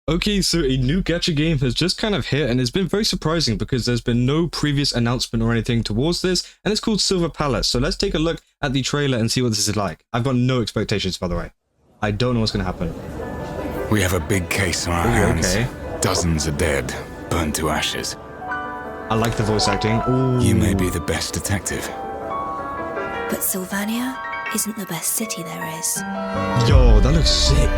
Okay, so a new gacha game has just kind of hit, and it's been very surprising because there's been no previous announcement or anything towards this, and it's called Silver Palace. So let's take a look at the trailer and see what this is like. I've got no expectations, by the way. I don't know what's going to happen. We have a big case on our hands. Okay. Dozens are dead, burned to ashes. I like the voice acting. Ooh. You may be the best detective. But Sylvania isn't the best city there is. Yo, that looks sick.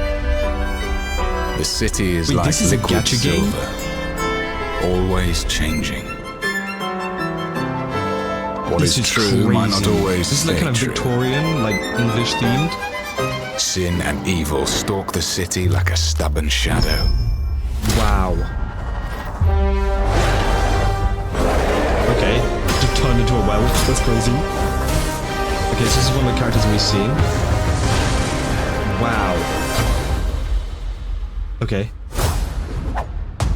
The city is Wait, like this is a liquid gacha game? silver, always changing. What This is is true crazy. might not always This is like stay kind of true. Victorian, like English themed. Sin and evil stalk the city like a stubborn shadow. Wow. Okay, just turned into a werewolf. That's crazy. Okay, so this is one of the characters we've seen. Wow. Okay.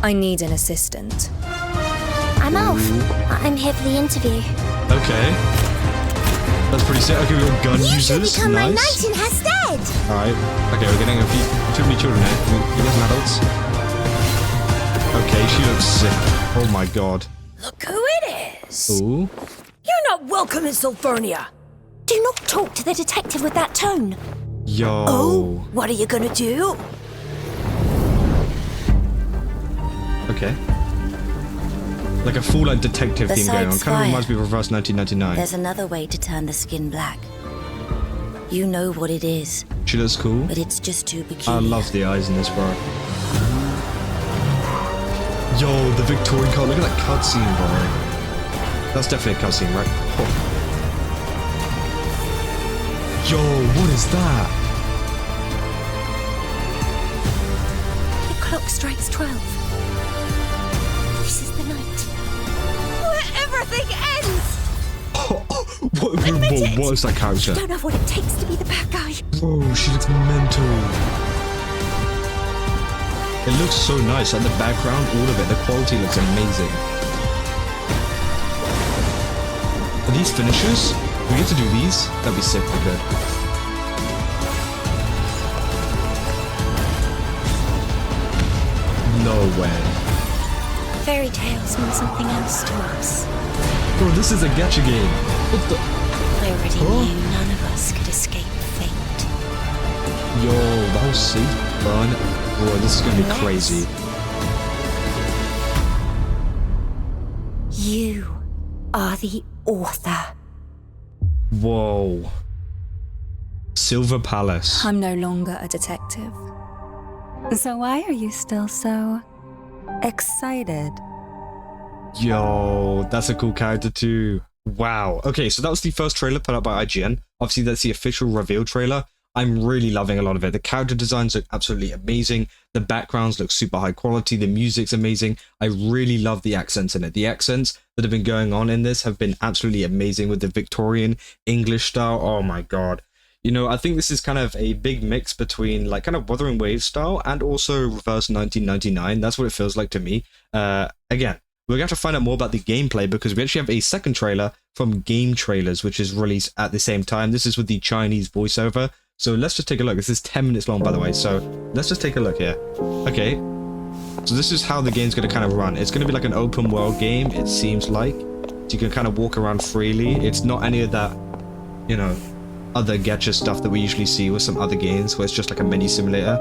I need an assistant. I'm Alf. I'm here for the interview. Okay. That's pretty sick. Okay, we've got gun You should users. become my Nice. knight in her stead. Alright. Okay, we're getting too many children here. You guys some adults? Okay, she looks sick. Oh my god. Look who it is! Ooh. You're not welcome in Sulfurnia! Do not talk to the detective with that tone. Yo. Oh, what are you gonna do? Okay. Like a full like detective theme going on. Besides Kind of fire, reminds me of Reverse 1999. There's another way to turn the skin black. You know what it is, She looks cool. but it's just too I peculiar. love the eyes in this, bro. Yo, the Victorian car. Look at that cutscene, bro. That's definitely a cutscene, right? Oh. Yo, what is that? The clock strikes 12. This is the night. Where everything ends! What is that character? Don't have what it takes to be the bad guy. Bro, she looks mental. It looks so nice, like the background, all of it, the quality looks amazing. Are these finishers? We get to do these? That'd be sick if we could. No way. Fairy tales mean something else to us. Bro, this is a gacha game. What the? I already Huh? knew none of us could escape fate. Yo, the whole city burn. Bro, this is gonna be Yes. crazy. You are the author. Whoa. Silver Palace. I'm no longer a detective. So why are you still so excited? Yo, that's a cool character too. Wow. Okay, so that was the first trailer put out by IGN. Obviously, that's the official reveal trailer. I'm really loving a lot of it. The character designs look absolutely amazing. The backgrounds look super high quality. The music's amazing. I really love the accents in it. The accents that have been going on in this have been absolutely amazing with the Victorian English style. Oh my god. You know, I think this is kind of a big mix between like kind of Wuthering Waves style and also Reverse 1999. That's what it feels like to me. Again, we're going to have to find out more about the gameplay because we actually have a second trailer from Game Trailers, which is released at the same time. This is with the Chinese voiceover. So let's just take a look. This is 10 minutes long, by the way. So let's just take a look here. Okay. So this is how the game's going to kind of run. It's going to be like an open world game, it seems like. So you can kind of walk around freely. It's not any of that, you know, other gacha stuff that we usually see with some other games where it's just like a mini simulator.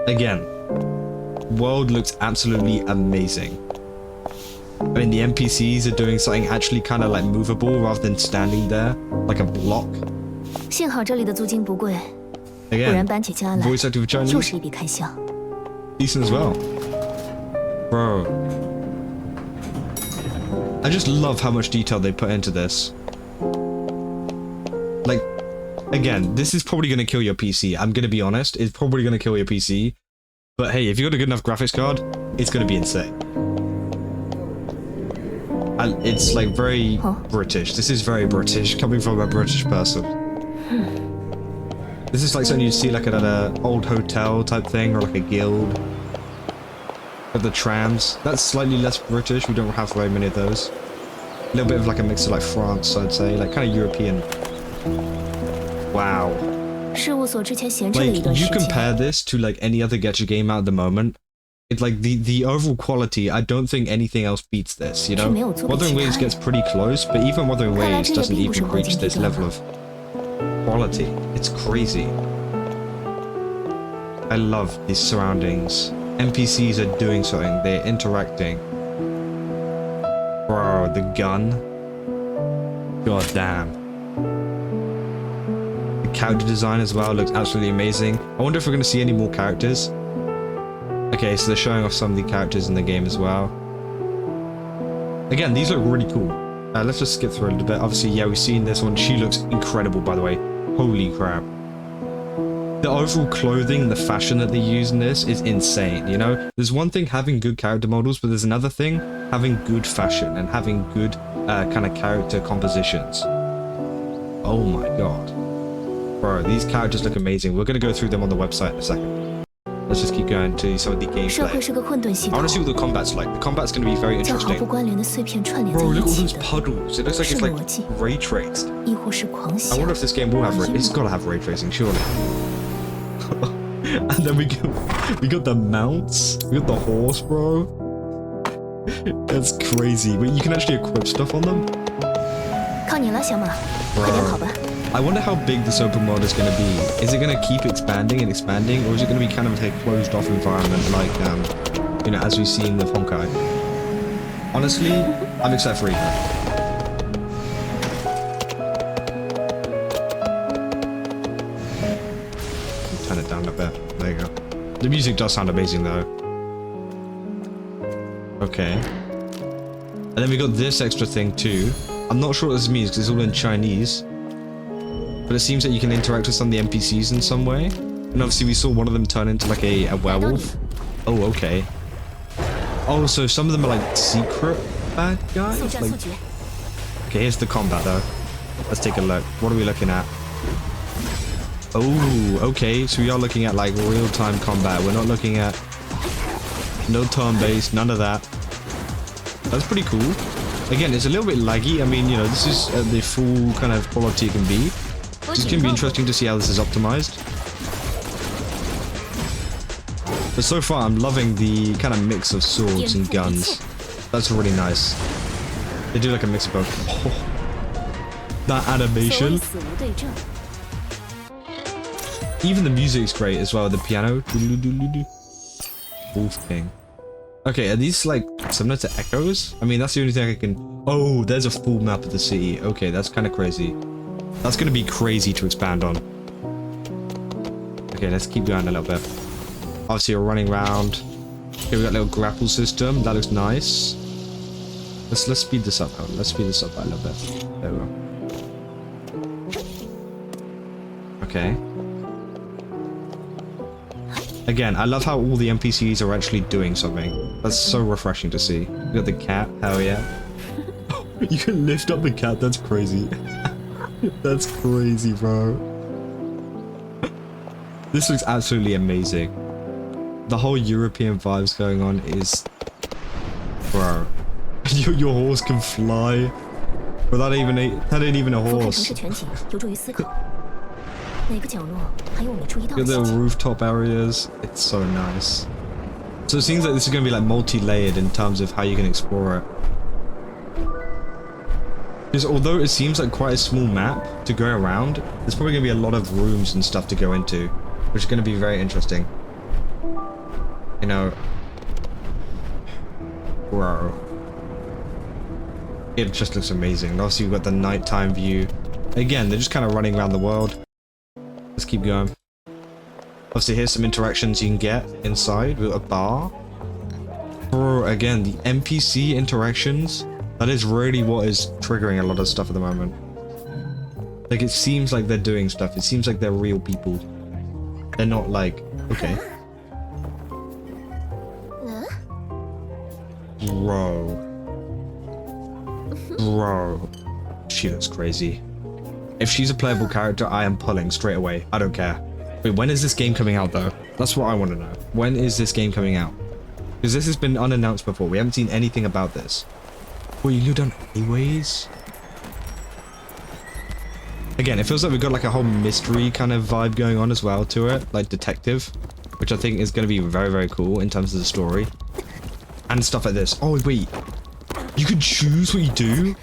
Again, world looks absolutely amazing. I mean, the NPCs are doing something actually kind of like movable rather than standing there like a block. 幸好这里的租金不贵，不 Again, 然搬起家来 voice acting for 又 Chinese, 是一笔开销。 decent as well. Bro. I just love how much detail they put into this. Like, again, this is probably going to kill your PC. I'm going to be honest. It's probably going to kill your PC. But hey, if you got a good enough graphics card, it's going to be insane. And it's like very British. This is very British, coming from a British person. This is like something you see like at an old hotel type thing, or like a guild. Of the trams. That's slightly less British. We don't have very many of those. A little bit of like a mix of like France, I'd say, like kind of European. Wow. 事务所之前闲置了一 Like 段时 you 间， compare this to like any other gacha game out at the moment, It's like the overall quality, I don't think anything else beats this, you know? Wuthering Waves gets pretty close, but even Wuthering Waves doesn't even reach this level of quality. It's crazy. I love these surroundings. NPCs are doing something, they're interacting. Bro, the gun. God damn. The character design as well looks absolutely amazing. I wonder if we're going to see any more characters. Okay, so they're showing off some of the characters in the game as well. Again, these look really cool. Let's just skip through a little bit. Obviously, yeah, we've seen this one. She looks incredible, by the way. Holy crap. The overall clothing, the fashion that they use in this is insane, you know? There's one thing having good character models, but there's another thing having good fashion and having good kind of character compositions. Oh my god. Bro, these characters look amazing. We're going to go through them on the website in a second. Let's just keep going to some of the gameplay. I want to see what the combat's like. The combat's going to be very interesting. Bro, look at all those puddles. It looks like it's like ray traced. I wonder if this game will have ray. It's got to have ray tracing, surely. And then we got the mounts. We got the horse, bro. That's crazy. Wait, you can actually equip stuff on them? Bro. I wonder how big this open world is going to be. Is it going to keep expanding and expanding, or is it going to be kind of like a closed off environment like, you know, as we've seen with Honkai? Honestly, I'm excited for it. Turn it down a bit. There you go. The music does sound amazing though. Okay. And then we got this extra thing too. I'm not sure what this means because it's all in Chinese. But it seems that you can interact with some of the NPCs in some way. And obviously we saw one of them turn into like a werewolf. Oh, okay. Oh, so some of them are like secret bad guys? Like... Okay, here's the combat though. Let's take a look. What are we looking at? Oh, okay. So we are looking at like real-time combat. We're not looking at no turn-based, none of that. That's pretty cool. Again, it's a little bit laggy. I mean, you know, this is the full kind of quality it can be. It's going to be interesting to see how this is optimized. But so far, I'm loving the kind of mix of swords and guns. That's really nice. They do like a mix of both. Oh, that animation. Even the music's great as well. The piano. Wolf King. Okay, are these like similar to echoes? I mean, that's the only thing I can... Oh, there's a full map of the city. Okay, that's kind of crazy. That's going to be crazy to expand on. Okay, let's keep going a little bit. Obviously, we're running around. Okay, we got a little grapple system. That looks nice. Let's speed this up. Let's speed this up a little bit. There we go. Okay. Again, I love how all the NPCs are actually doing something. That's so refreshing to see. We got the cat. Hell yeah. You can lift up the cat. That's crazy. That's crazy, bro. This looks absolutely amazing. The whole European vibes going on is... Bro. Your horse can fly. But that ain't even a horse. Get the rooftop areas. It's so nice. So it seems like this is going to be like multi-layered in terms of how you can explore it. Because although it seems like quite a small map to go around, there's probably going to be a lot of rooms and stuff to go into, which is going to be very interesting. You know... Bro. It just looks amazing. And obviously you've got the nighttime view. Again, they're just kind of running around the world. Let's keep going. Obviously here's some interactions you can get inside with a bar. Bro, again, the NPC interactions... That is really what is triggering a lot of stuff at the moment. Like, it seems like they're doing stuff. It seems like they're real people. They're not like, okay. Bro. Bro. She looks crazy. If she's a playable character, I am pulling straight away. I don't care. Wait, when is this game coming out, though? That's what I want to know. When is this game coming out? Because this has been unannounced before. We haven't seen anything about this. Well, you knew done anyways? Again, it feels like we've got like a whole mystery kind of vibe going on as well to it. Like detective. which I think is going to be very, very cool in terms of the story. And stuff like this. Oh, wait. You can choose what you do?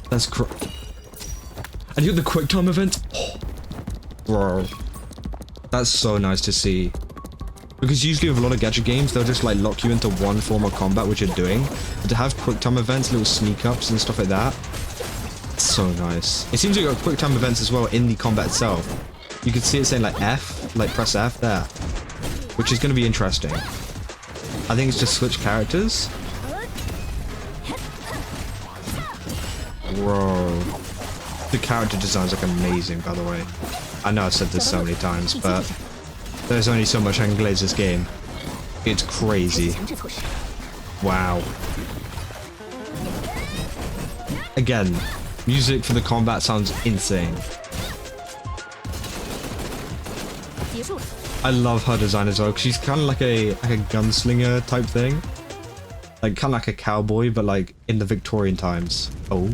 That's and you got the quick time event? Oh, bro. That's so nice to see. Because usually with a lot of gacha games, they'll just like lock you into one form of combat, which you're doing. But to have quick time events, little sneak ups and stuff like that, it's so nice. It seems like you've got quick time events as well in the combat itself. You can see it saying like F, like press F there. Which is going to be interesting. I think it's just switch characters. Bro. The character designs look amazing, by the way. I know I've said this so many times, but there's only so much I can glaze this game. It's crazy. Wow. Again, music for the combat sounds insane. I love her design as well, because she's kind of like a gunslinger type thing. Like, kind of like a cowboy, but like in the Victorian times. Oh.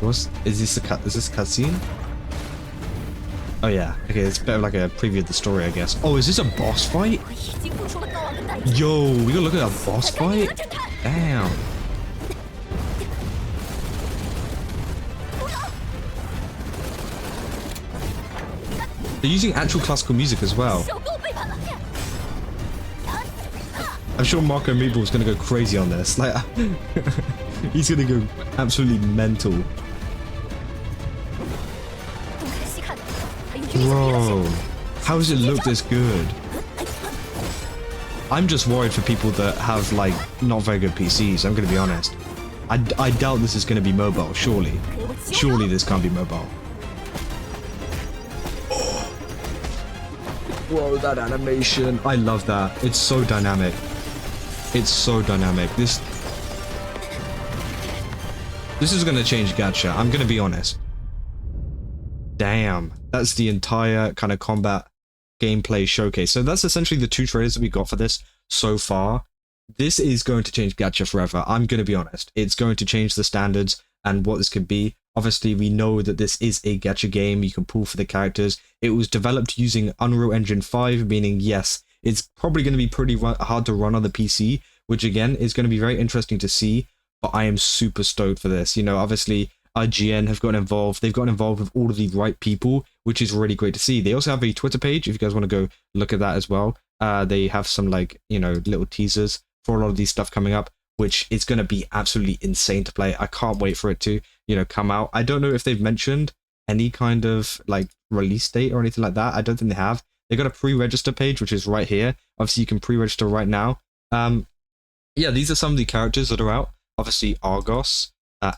Is this a cutscene? Oh yeah. Okay, it's better like a preview of the story, I guess. Oh, is this a boss fight? Yo, we gotta look at a boss fight? Damn. They're using actual classical music as well. I'm sure Marco Meeble is gonna go crazy on this. Like, he's gonna go absolutely mental. Bro, how does it look this good? I'm just worried for people that have like not very good PCs. I'm gonna be honest. I doubt this is gonna be mobile. Surely this can't be mobile. Whoa, that animation. I love that. It's so dynamic. It's so dynamic. This is going to change gacha. I'm going to be honest. Damn. That's the entire kind of combat gameplay showcase. So that's essentially the 2 trailers that we got for this so far. This is going to change gacha forever. I'm going to be honest. It's going to change the standards and what this could be. Obviously, we know that this is a gacha game. You can pull for the characters. It was developed using Unreal Engine 5, meaning, yes, it's probably going to be pretty hard to run on the PC, which, again, is going to be very interesting to see. But I am super stoked for this. You know, obviously, IGN have gotten involved. They've gotten involved with all of the right people, which is really great to see. They also have a Twitter page, if you guys want to go look at that as well. They have some, like, you know, little teasers for a lot of these stuff coming up, which is going to be absolutely insane to play. I can't wait for it to, you know, come out. I don't know if they've mentioned any kind of like release date or anything like that. I don't think they have. They got a pre-register page, which is right here. Obviously, you can pre-register right now. Yeah, these are some of the characters that are out. Obviously, Argos,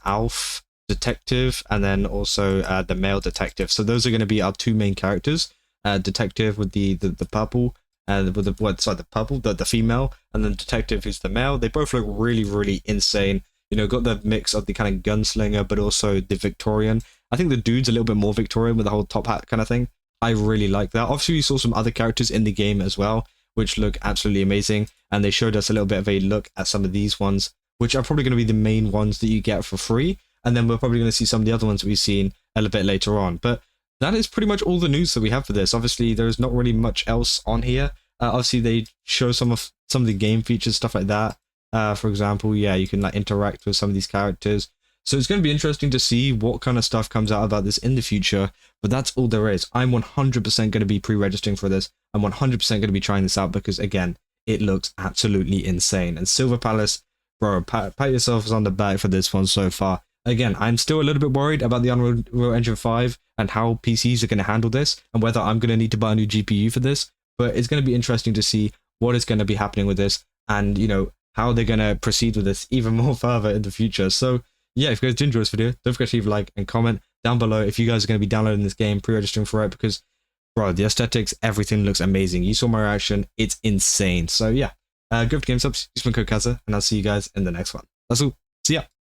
Alf, Detective, and then also the male detective. So those are going to be our 2 main characters. Detective with the purple, with the female, and then Detective who's the male. They both look really, really insane. You know, got the mix of the kind of gunslinger, but also the Victorian. I think the dude's a little bit more Victorian with the whole top hat kind of thing. I really like that. Obviously, we saw some other characters in the game as well, which look absolutely amazing. And they showed us a little bit of a look at some of these ones, which are probably going to be the main ones that you get for free. And then we're probably going to see some of the other ones we've seen a little bit later on. But that is pretty much all the news that we have for this. Obviously, there's not really much else on here. Obviously, they show some of the game features, stuff like that. For example, yeah, you can like interact with some of these characters. So it's going to be interesting to see what kind of stuff comes out about this in the future. But that's all there is. I'm 100% going to be pre-registering for this. I'm 100% going to be trying this out because, again, it looks absolutely insane. And Silver Palace, bro, pat yourselves on the back for this one so far. Again, I'm still a little bit worried about the Unreal Engine 5 and how PCs are going to handle this and whether I'm going to need to buy a new GPU for this. But it's going to be interesting to see what is going to be happening with this and, you know, how they're going to proceed with this even more further in the future. So, yeah, if you guys did enjoy this video, don't forget to leave a like and comment down below if you guys are going to be downloading this game, pre-registering for it, because, bro, the aesthetics, everything looks amazing. You saw my reaction. It's insane. So, yeah, go for game subs, use my code Kaza, and I'll see you guys in the next one. That's all. See ya.